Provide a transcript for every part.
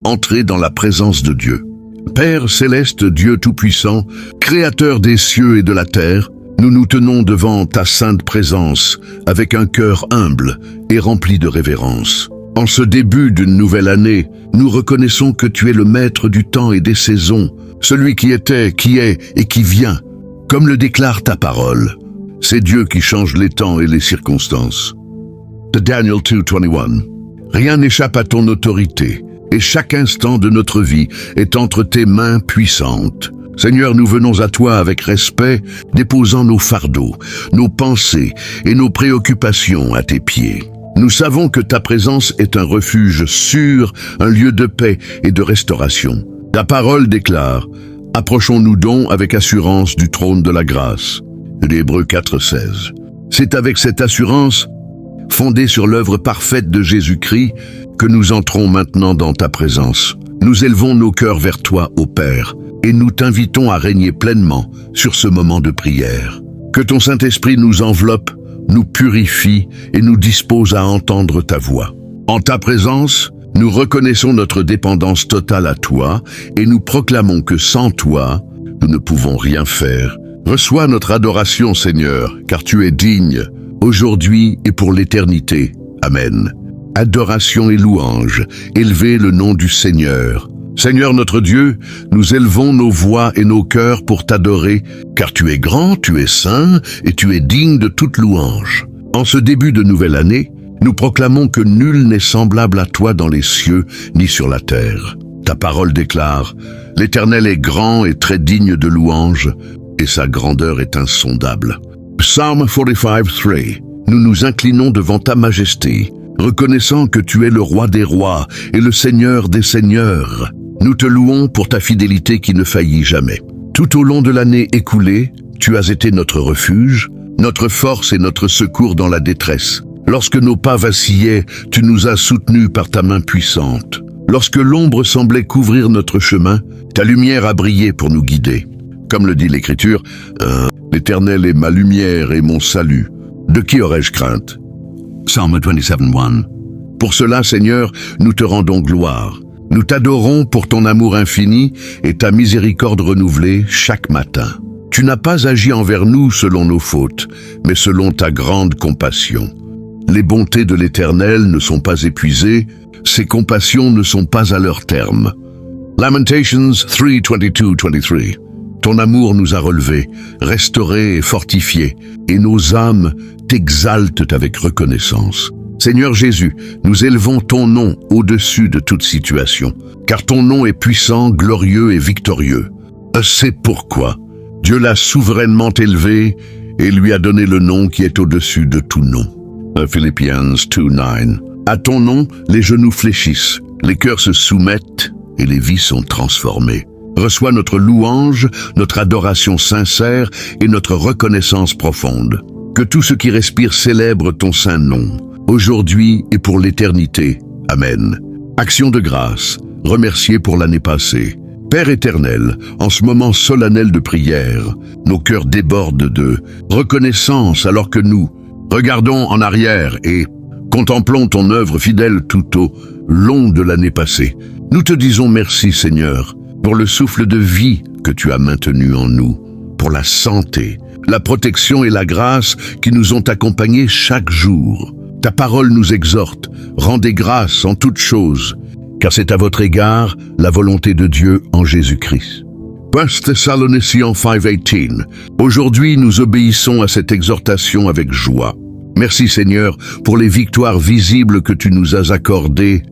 entrer dans la présence de Dieu. Père céleste, Dieu tout-puissant, Créateur des cieux et de la terre, nous nous tenons devant ta sainte présence avec un cœur humble et rempli de révérence. En ce début d'une nouvelle année, nous reconnaissons que tu es le maître du temps et des saisons, celui qui était, qui est et qui vient, comme le déclare ta parole. C'est Dieu qui change les temps et les circonstances. De Daniel 2:21. Rien n'échappe à ton autorité, et chaque instant de notre vie est entre tes mains puissantes. Seigneur, nous venons à toi avec respect, déposant nos fardeaux, nos pensées et nos préoccupations à tes pieds. Nous savons que ta présence est un refuge sûr, un lieu de paix et de restauration. Ta parole déclare « Approchons-nous donc avec assurance du trône de la grâce ». Hébreux 4:16. C'est avec cette assurance, fondée sur l'œuvre parfaite de Jésus-Christ, que nous entrons maintenant dans ta présence. Nous élevons nos cœurs vers toi, ô Père, et nous t'invitons à régner pleinement sur ce moment de prière. Que ton Saint-Esprit nous enveloppe, nous purifie et nous dispose à entendre ta voix. En ta présence, nous reconnaissons notre dépendance totale à toi et nous proclamons que sans toi, nous ne pouvons rien faire. Reçois notre adoration, Seigneur, car tu es digne, aujourd'hui et pour l'éternité. Amen. Adoration et louange, élevez le nom du Seigneur. Seigneur notre Dieu, nous élevons nos voix et nos cœurs pour t'adorer, car tu es grand, tu es saint et tu es digne de toute louange. En ce début de nouvelle année, nous proclamons que nul n'est semblable à toi dans les cieux ni sur la terre. Ta parole déclare « L'Éternel est grand et très digne de louange, et sa grandeur est insondable. » Psalm 45:3. Nous nous inclinons devant ta majesté, reconnaissant que tu es le roi des rois et le seigneur des seigneurs. Nous te louons pour ta fidélité qui ne faillit jamais. Tout au long de l'année écoulée, tu as été notre refuge, notre force et notre secours dans la détresse. Lorsque nos pas vacillaient, tu nous as soutenus par ta main puissante. Lorsque l'ombre semblait couvrir notre chemin, ta lumière a brillé pour nous guider. Comme le dit l'Écriture, « L'Éternel est ma lumière et mon salut. De qui aurais-je crainte ?» Psalm 27:1. Pour cela, Seigneur, nous te rendons gloire. Nous t'adorons pour ton amour infini et ta miséricorde renouvelée chaque matin. Tu n'as pas agi envers nous selon nos fautes, mais selon ta grande compassion. Les bontés de l'Éternel ne sont pas épuisées, ses compassions ne sont pas à leur terme. Lamentations 3:22-23. Ton amour nous a relevés, restaurés et fortifiés, et nos âmes t'exaltent avec reconnaissance. Seigneur Jésus, nous élevons ton nom au-dessus de toute situation, car ton nom est puissant, glorieux et victorieux. C'est pourquoi Dieu l'a souverainement élevé et lui a donné le nom qui est au-dessus de tout nom. Philippians 2:9. À ton nom, les genoux fléchissent, les cœurs se soumettent et les vies sont transformées. Reçois notre louange, notre adoration sincère et notre reconnaissance profonde. Que tout ce qui respire célèbre ton saint nom, aujourd'hui et pour l'éternité. Amen. Action de grâce, remercier pour l'année passée. Père éternel, en ce moment solennel de prière, nos cœurs débordent de reconnaissance alors que nous regardons en arrière et contemplons ton œuvre fidèle tout au long de l'année passée. Nous te disons merci, Seigneur, pour le souffle de vie que tu as maintenu en nous, pour la santé, la protection et la grâce qui nous ont accompagnés chaque jour. Ta parole nous exhorte, rendez grâce en toutes choses, car c'est à votre égard la volonté de Dieu en Jésus-Christ. 1 Thessaloniciens 5:18. Aujourd'hui, nous obéissons à cette exhortation avec joie. Merci Seigneur pour les victoires visibles que tu nous as accordées,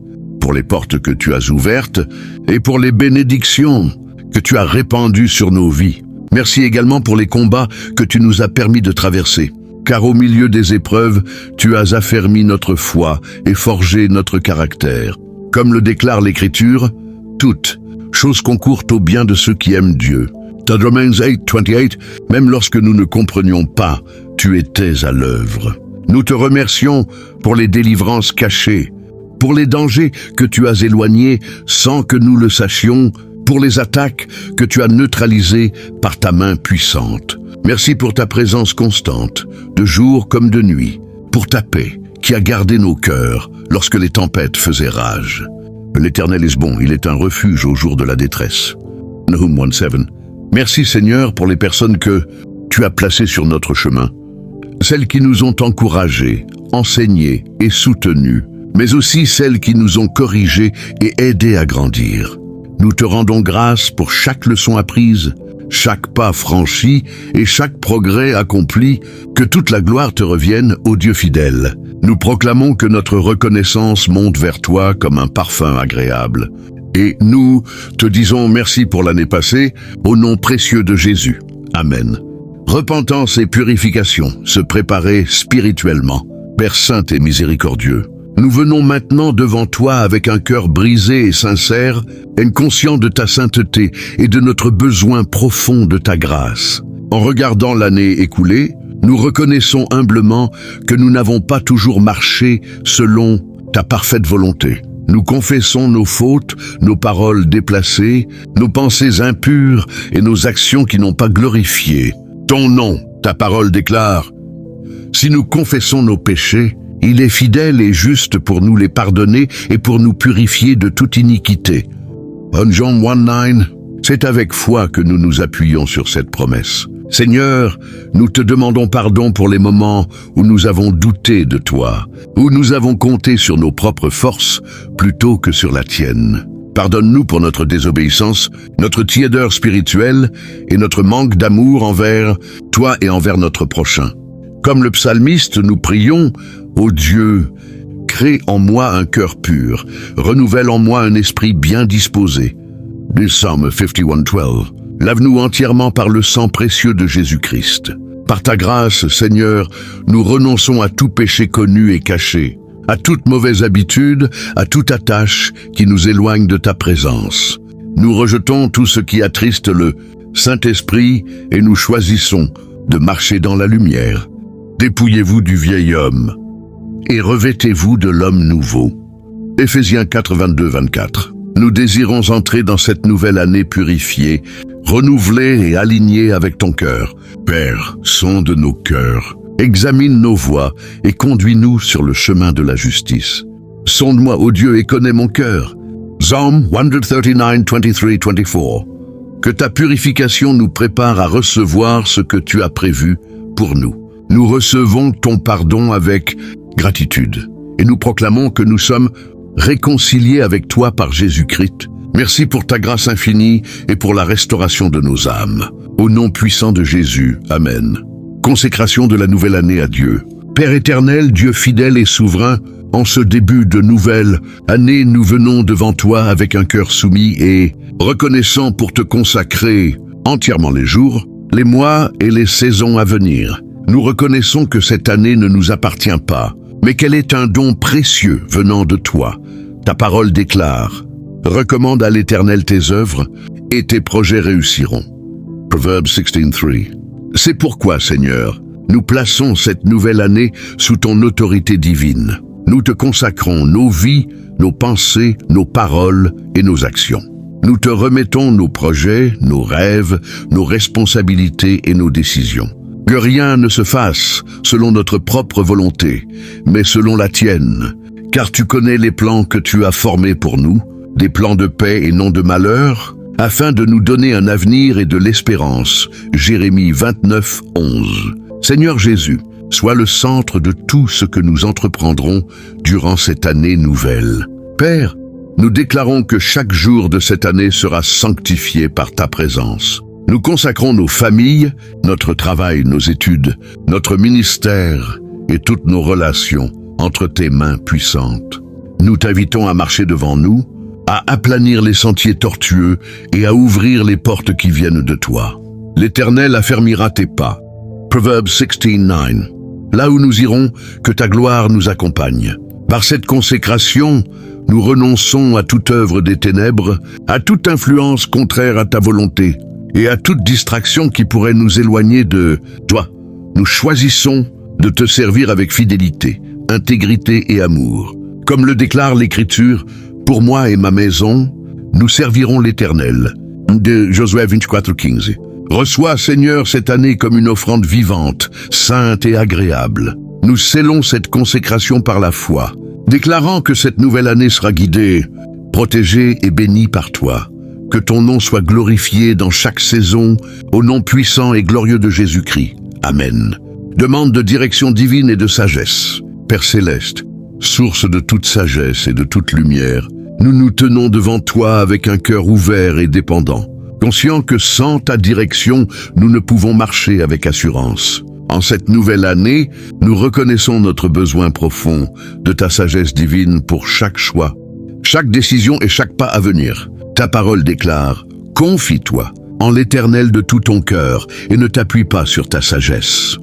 pour les portes que tu as ouvertes et pour les bénédictions que tu as répandues sur nos vies. Merci également pour les combats que tu nous as permis de traverser, car au milieu des épreuves, tu as affermi notre foi et forgé notre caractère. Comme le déclare l'Écriture, toutes choses concourent au bien de ceux qui aiment Dieu. Dans Romains 8:28, même lorsque nous ne comprenions pas, tu étais à l'œuvre. Nous te remercions pour les délivrances cachées, pour les dangers que tu as éloignés sans que nous le sachions, pour les attaques que tu as neutralisées par ta main puissante. Merci pour ta présence constante, de jour comme de nuit, pour ta paix qui a gardé nos cœurs lorsque les tempêtes faisaient rage. L'Éternel est bon, il est un refuge au jour de la détresse. Nahum 1:7. Merci Seigneur pour les personnes que tu as placées sur notre chemin. Celles qui nous ont encouragés, enseignés et soutenus, mais aussi celles qui nous ont corrigés et aidés à grandir. Nous te rendons grâce pour chaque leçon apprise, chaque pas franchi et chaque progrès accompli, que toute la gloire te revienne, ô Dieu fidèle. Nous proclamons que notre reconnaissance monte vers toi comme un parfum agréable. Et nous te disons merci pour l'année passée, au nom précieux de Jésus. Amen. Repentance et purification, se préparer spirituellement. Père saint et miséricordieux, nous venons maintenant devant toi avec un cœur brisé et sincère, et conscient de ta sainteté et de notre besoin profond de ta grâce. En regardant l'année écoulée, nous reconnaissons humblement que nous n'avons pas toujours marché selon ta parfaite volonté. Nous confessons nos fautes, nos paroles déplacées, nos pensées impures et nos actions qui n'ont pas glorifié ton nom. Ta parole déclare: si nous confessons nos péchés, il est fidèle et juste pour nous les pardonner et pour nous purifier de toute iniquité. 1 Jean 1:9, c'est avec foi que nous nous appuyons sur cette promesse. Seigneur, nous te demandons pardon pour les moments où nous avons douté de toi, où nous avons compté sur nos propres forces plutôt que sur la tienne. Pardonne-nous pour notre désobéissance, notre tiédeur spirituelle et notre manque d'amour envers toi et envers notre prochain. Comme le psalmiste, nous prions: ô Dieu, crée en moi un cœur pur, renouvelle en moi un esprit bien disposé. Du Psaume 51:12. Lave-nous entièrement par le sang précieux de Jésus-Christ. Par ta grâce, Seigneur, nous renonçons à tout péché connu et caché, à toute mauvaise habitude, à toute attache qui nous éloigne de ta présence. Nous rejetons tout ce qui attriste le Saint-Esprit et nous choisissons de marcher dans la lumière. Dépouillez-vous du vieil homme et revêtez-vous de l'homme nouveau. Éphésiens 4:22-24. Nous désirons entrer dans cette nouvelle année purifiée, renouvelée et alignée avec ton cœur. Père, sonde nos cœurs, examine nos voies et conduis-nous sur le chemin de la justice. Sonde-moi, ô Dieu, et connais mon cœur. Psalm 139:23-24. Que ta purification nous prépare à recevoir ce que tu as prévu pour nous. Nous recevons ton pardon avec gratitude et nous proclamons que nous sommes réconciliés avec toi par Jésus-Christ. Merci pour ta grâce infinie et pour la restauration de nos âmes. Au nom puissant de Jésus, Amen. Consécration de la nouvelle année à Dieu. Père éternel, Dieu fidèle et souverain, en ce début de nouvelle année, nous venons devant toi avec un cœur soumis et reconnaissant pour te consacrer entièrement les jours, les mois et les saisons à venir. Nous reconnaissons que cette année ne nous appartient pas, mais qu'elle est un don précieux venant de toi. Ta parole déclare: recommande à l'Éternel tes œuvres et tes projets réussiront. Proverbes 16:3. C'est pourquoi, Seigneur, nous plaçons cette nouvelle année sous ton autorité divine. Nous te consacrons nos vies, nos pensées, nos paroles et nos actions. Nous te remettons nos projets, nos rêves, nos responsabilités et nos décisions. Que rien ne se fasse selon notre propre volonté, mais selon la tienne, car tu connais les plans que tu as formés pour nous, des plans de paix et non de malheur, afin de nous donner un avenir et de l'espérance. Jérémie 29:11. Seigneur Jésus, sois le centre de tout ce que nous entreprendrons durant cette année nouvelle. Père, nous déclarons que chaque jour de cette année sera sanctifié par ta présence. Nous consacrons nos familles, notre travail, nos études, notre ministère et toutes nos relations entre tes mains puissantes. Nous t'invitons à marcher devant nous, à aplanir les sentiers tortueux et à ouvrir les portes qui viennent de toi. L'Éternel affermira tes pas. Proverbes 16:9. Là où nous irons, que ta gloire nous accompagne. Par cette consécration, nous renonçons à toute œuvre des ténèbres, à toute influence contraire à ta volonté et à toute distraction qui pourrait nous éloigner de toi. Nous choisissons de te servir avec fidélité, intégrité et amour. Comme le déclare l'Écriture, pour moi et ma maison, nous servirons l'Éternel. De Josué 24:15. Reçois, Seigneur, cette année comme une offrande vivante, sainte et agréable. Nous scellons cette consécration par la foi, déclarant que cette nouvelle année sera guidée, protégés et bénis par toi. Que ton nom soit glorifié dans chaque saison, au nom puissant et glorieux de Jésus-Christ. Amen. Demande de direction divine et de sagesse. Père céleste, source de toute sagesse et de toute lumière, nous nous tenons devant toi avec un cœur ouvert et dépendant, conscients que sans ta direction, nous ne pouvons marcher avec assurance. En cette nouvelle année, nous reconnaissons notre besoin profond de ta sagesse divine pour chaque choix, chaque décision et chaque pas à venir. Ta parole déclare « Confie-toi en l'Éternel de tout ton cœur et ne t'appuie pas sur ta sagesse. »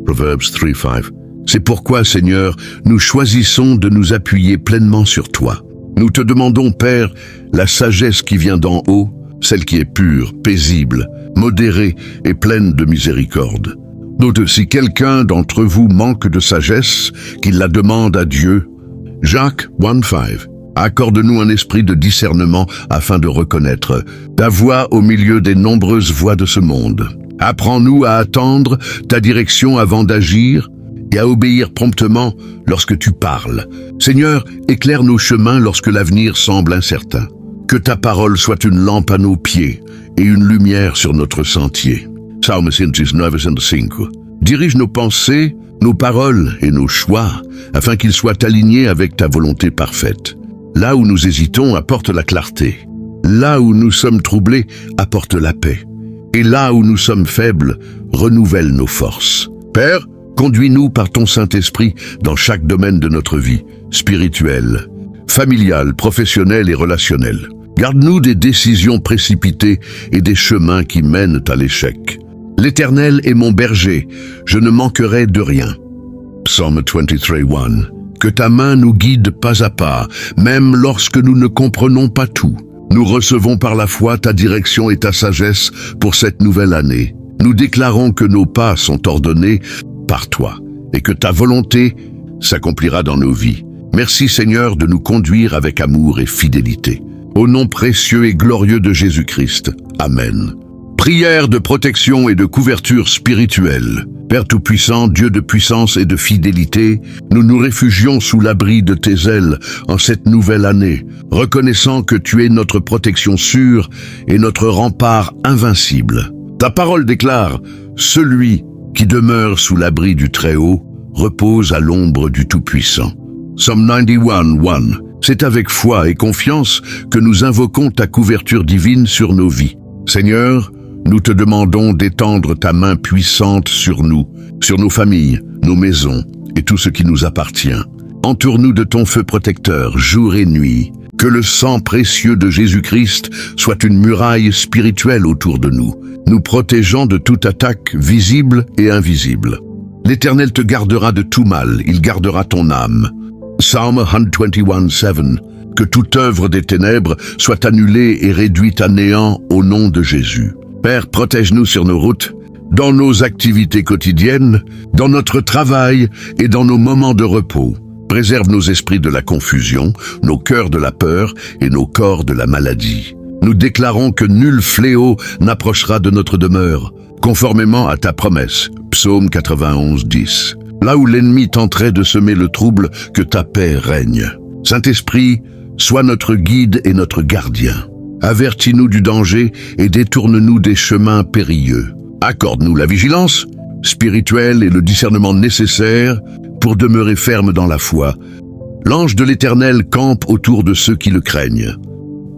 Proverbs 3:5. C'est pourquoi, Seigneur, nous choisissons de nous appuyer pleinement sur toi. Nous te demandons, Père, la sagesse qui vient d'en haut, celle qui est pure, paisible, modérée et pleine de miséricorde. Donc, si quelqu'un d'entre vous manque de sagesse, qu'il la demande à Dieu. Jacques 1:5. Accorde-nous un esprit de discernement afin de reconnaître ta voix au milieu des nombreuses voix de ce monde. Apprends-nous à attendre ta direction avant d'agir et à obéir promptement lorsque tu parles. Seigneur, éclaire nos chemins lorsque l'avenir semble incertain. Que ta parole soit une lampe à nos pieds et une lumière sur notre sentier. Psalm 119:5. Dirige nos pensées, nos paroles et nos choix afin qu'ils soient alignés avec ta volonté parfaite. Là où nous hésitons, apporte la clarté. Là où nous sommes troublés, apporte la paix. Et là où nous sommes faibles, renouvelle nos forces. Père, conduis-nous par ton Saint-Esprit dans chaque domaine de notre vie, spirituelle, familiale, professionnelle et relationnelle. Garde-nous des décisions précipitées et des chemins qui mènent à l'échec. L'Éternel est mon berger, je ne manquerai de rien. Psalm 23:1. Que ta main nous guide pas à pas, même lorsque nous ne comprenons pas tout. Nous recevons par la foi ta direction et ta sagesse pour cette nouvelle année. Nous déclarons que nos pas sont ordonnés par toi et que ta volonté s'accomplira dans nos vies. Merci Seigneur de nous conduire avec amour et fidélité. Au nom précieux et glorieux de Jésus-Christ. Amen. Prière de protection et de couverture spirituelle. Père Tout-Puissant, Dieu de puissance et de fidélité, nous nous réfugions sous l'abri de tes ailes en cette nouvelle année, reconnaissant que tu es notre protection sûre et notre rempart invincible. Ta parole déclare « Celui qui demeure sous l'abri du Très-Haut repose à l'ombre du Tout-Puissant ». Psalm 91:1. C'est avec foi et confiance que nous invoquons ta couverture divine sur nos vies. Seigneur, nous te demandons d'étendre ta main puissante sur nous, sur nos familles, nos maisons et tout ce qui nous appartient. Entoure-nous de ton feu protecteur, jour et nuit. Que le sang précieux de Jésus-Christ soit une muraille spirituelle autour de nous, nous protégeant de toute attaque visible et invisible. L'Éternel te gardera de tout mal, il gardera ton âme. Psalm 121:7. Que toute œuvre des ténèbres soit annulée et réduite à néant au nom de Jésus. Père, protège-nous sur nos routes, dans nos activités quotidiennes, dans notre travail et dans nos moments de repos. Préserve nos esprits de la confusion, nos cœurs de la peur et nos corps de la maladie. Nous déclarons que nul fléau n'approchera de notre demeure, conformément à ta promesse. Psaume 91:10. Là où l'ennemi tenterait de semer le trouble, que ta paix règne. Saint-Esprit, sois notre guide et notre gardien. Avertis-nous du danger et détourne-nous des chemins périlleux. Accorde-nous la vigilance spirituelle et le discernement nécessaire pour demeurer ferme dans la foi. L'ange de l'Éternel campe autour de ceux qui le craignent.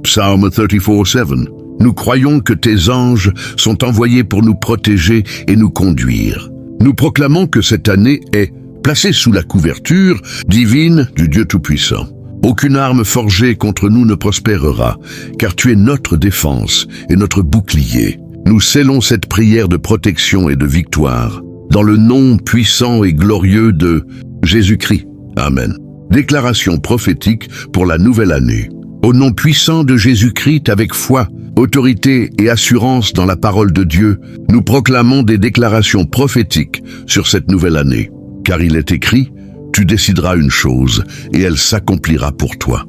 Psalm 34:7. Nous croyons que tes anges sont envoyés pour nous protéger et nous conduire. Nous proclamons que cette année est placée sous la couverture divine du Dieu Tout-Puissant. Aucune arme forgée contre nous ne prospérera, car tu es notre défense et notre bouclier. Nous scellons cette prière de protection et de victoire, dans le nom puissant et glorieux de Jésus-Christ. Amen. Déclaration prophétique pour la nouvelle année. Au nom puissant de Jésus-Christ, avec foi, autorité et assurance dans la parole de Dieu, nous proclamons des déclarations prophétiques sur cette nouvelle année. Car il est écrit, tu décideras une chose et elle s'accomplira pour toi.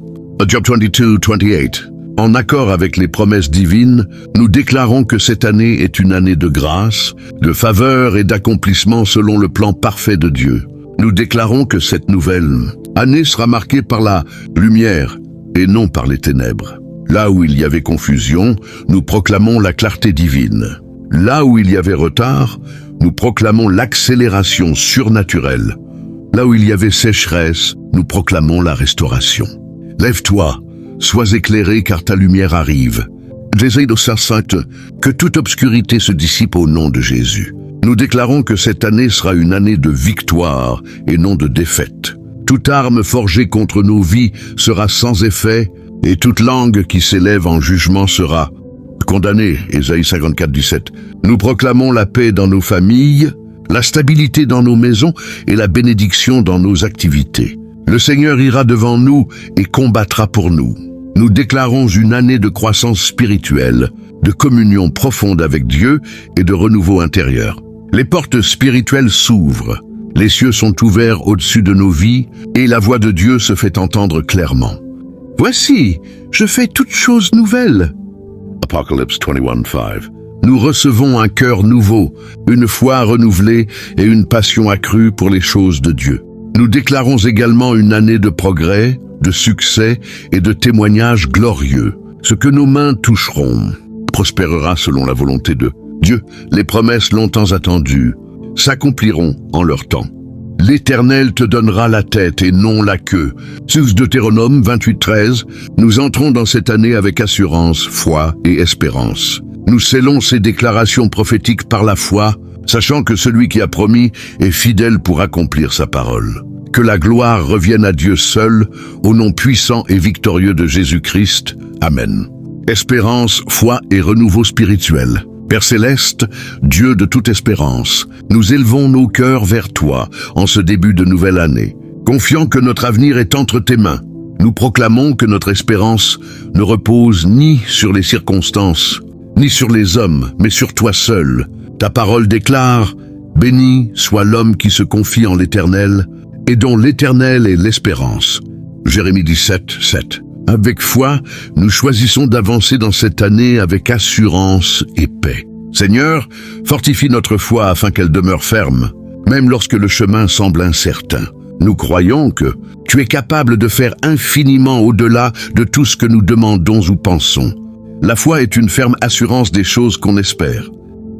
Job 22:28. En accord avec les promesses divines, nous déclarons que cette année est une année de grâce, de faveur et d'accomplissement selon le plan parfait de Dieu. Nous déclarons que cette nouvelle année sera marquée par la lumière, et non par les ténèbres. Là où il y avait confusion, nous proclamons la clarté divine. Là où il y avait retard, nous proclamons l'accélération surnaturelle. Là où il y avait sécheresse, nous proclamons la restauration. Lève-toi, sois éclairé car ta lumière arrive. J'essaie de que toute obscurité se dissipe au nom de Jésus. Nous déclarons que cette année sera une année de victoire et non de défaite. Toute arme forgée contre nos vies sera sans effet et toute langue qui s'élève en jugement sera condamnée. Ésaïe 54, 17. Nous proclamons la paix dans nos familles, la stabilité dans nos maisons et la bénédiction dans nos activités. Le Seigneur ira devant nous et combattra pour nous. Nous déclarons une année de croissance spirituelle, de communion profonde avec Dieu et de renouveau intérieur. Les portes spirituelles s'ouvrent, les cieux sont ouverts au-dessus de nos vies et la voix de Dieu se fait entendre clairement. Voici, je fais toutes choses nouvelles. Apocalypse 21:5. Nous recevons un cœur nouveau, une foi renouvelée et une passion accrue pour les choses de Dieu. Nous déclarons également une année de progrès, de succès et de témoignages glorieux. Ce que nos mains toucheront prospérera selon la volonté de Dieu. Les promesses longtemps attendues s'accompliront en leur temps. L'Éternel te donnera la tête et non la queue. Deutéronome 28:13. Nous entrons dans cette année avec assurance, foi et espérance. Nous scellons ces déclarations prophétiques par la foi, sachant que celui qui a promis est fidèle pour accomplir sa parole. Que la gloire revienne à Dieu seul, au nom puissant et victorieux de Jésus-Christ. Amen. Espérance, foi et renouveau spirituel. Père céleste, Dieu de toute espérance, nous élevons nos cœurs vers toi en ce début de nouvelle année. Confiant que notre avenir est entre tes mains, nous proclamons que notre espérance ne repose ni sur les circonstances, ni sur les hommes, mais sur toi seul. Ta parole déclare « Béni soit l'homme qui se confie en l'Éternel et dont l'Éternel est l'espérance. » Jérémie 17:7. Avec foi, nous choisissons d'avancer dans cette année avec assurance et paix. Seigneur, fortifie notre foi afin qu'elle demeure ferme, même lorsque le chemin semble incertain. Nous croyons que tu es capable de faire infiniment au-delà de tout ce que nous demandons ou pensons. La foi est une ferme assurance des choses qu'on espère.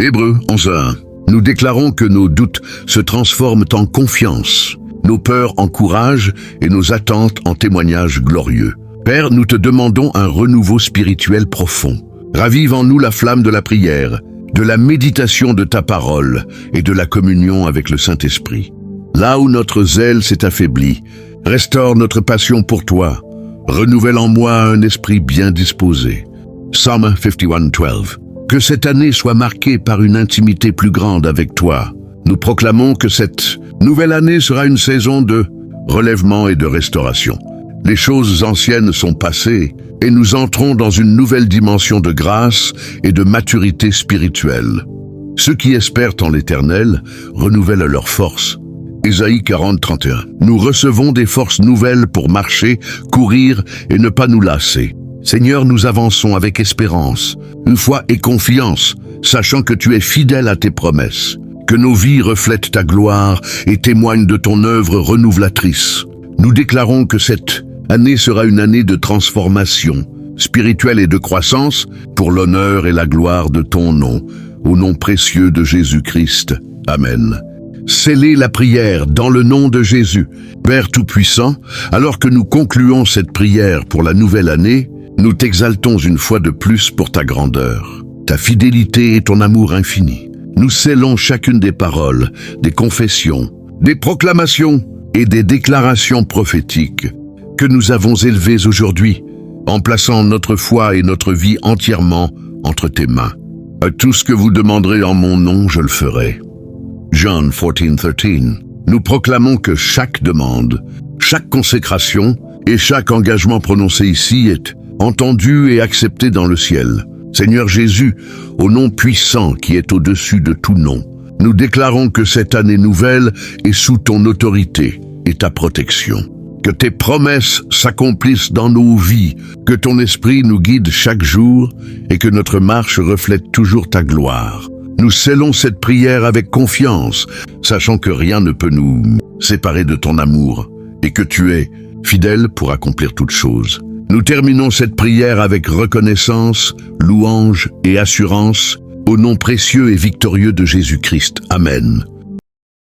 Hébreux 11:1. Nous déclarons que nos doutes se transforment en confiance, nos peurs en courage et nos attentes en témoignages glorieux. Père, nous te demandons un renouveau spirituel profond. Ravive en nous la flamme de la prière, de la méditation de ta parole et de la communion avec le Saint-Esprit. Là où notre zèle s'est affaibli, restaure notre passion pour toi. Renouvelle en moi un esprit bien disposé. Psalm 51:12. Que cette année soit marquée par une intimité plus grande avec toi. Nous proclamons que cette nouvelle année sera une saison de relèvement et de restauration. Les choses anciennes sont passées et nous entrons dans une nouvelle dimension de grâce et de maturité spirituelle. Ceux qui espèrent en l'Éternel renouvellent leurs forces. Ésaïe 40:31. Nous recevons des forces nouvelles pour marcher, courir et ne pas nous lasser. Seigneur, nous avançons avec espérance, une foi et confiance, sachant que tu es fidèle à tes promesses. Que nos vies reflètent ta gloire et témoignent de ton œuvre renouvelatrice. Nous déclarons que cette année sera une année de transformation spirituelle et de croissance pour l'honneur et la gloire de ton nom, au nom précieux de Jésus-Christ. Amen. Scellez la prière dans le nom de Jésus. Père Tout-Puissant, alors que nous concluons cette prière pour la nouvelle année, nous t'exaltons une fois de plus pour ta grandeur, ta fidélité et ton amour infini. Nous scellons chacune des paroles, des confessions, des proclamations et des déclarations prophétiques que nous avons élevées aujourd'hui, en plaçant notre foi et notre vie entièrement entre tes mains. À tout ce que vous demanderez en mon nom, je le ferai. John 14:13. Nous proclamons que chaque demande, chaque consécration et chaque engagement prononcé ici est entendu et accepté dans le ciel. Seigneur Jésus, au nom puissant qui est au-dessus de tout nom, nous déclarons que cette année nouvelle est sous ton autorité et ta protection. Que tes promesses s'accomplissent dans nos vies, que ton esprit nous guide chaque jour et que notre marche reflète toujours ta gloire. Nous scellons cette prière avec confiance, sachant que rien ne peut nous séparer de ton amour et que tu es fidèle pour accomplir toutes choses. Nous terminons cette prière avec reconnaissance, louange et assurance, au nom précieux et victorieux de Jésus-Christ. Amen.